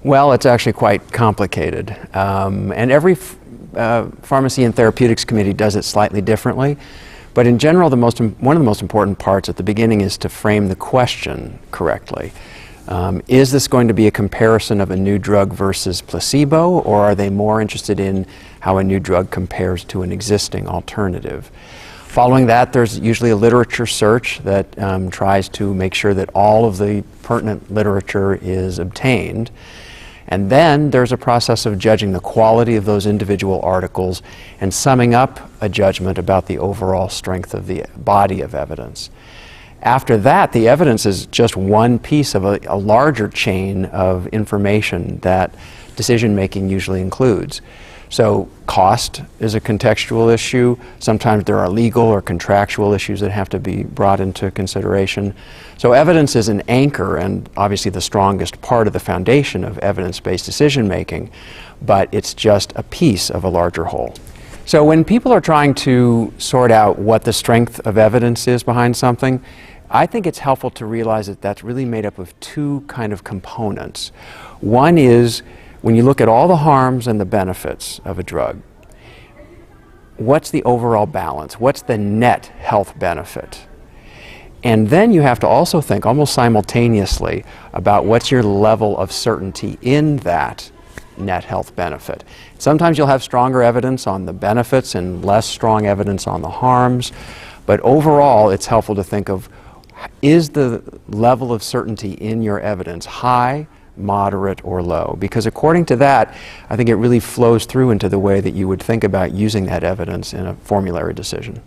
Well, it's actually quite complicated. And every pharmacy and therapeutics committee does it slightly differently. But in general, one of the most important parts at the beginning is to frame the question correctly. Is this going to be a comparison of a new drug versus placebo, or are they more interested in how a new drug compares to an existing alternative? Following that, there's usually a literature search that tries to make sure that all of the pertinent literature is obtained. And then there's a process of judging the quality of those individual articles and summing up a judgment about the overall strength of the body of evidence. After that, the evidence is just one piece of a larger chain of information that decision-making usually includes. So cost is a contextual issue. Sometimes there are legal or contractual issues that have to be brought into consideration. So evidence is an anchor and obviously the strongest part of the foundation of evidence-based decision-making, but it's just a piece of a larger whole. So when people are trying to sort out what the strength of evidence is behind something, I think it's helpful to realize that that's really made up of two kind of components. One is when you look at all the harms and the benefits of a drug, what's the overall balance? What's the net health benefit? And then you have to also think almost simultaneously about what's your level of certainty in that net health benefit. Sometimes you'll have stronger evidence on the benefits and less strong evidence on the harms, but overall it's helpful to think of, is the level of certainty in your evidence high, moderate, or low? Because according to that, I think it really flows through into the way that you would think about using that evidence in a formulary decision.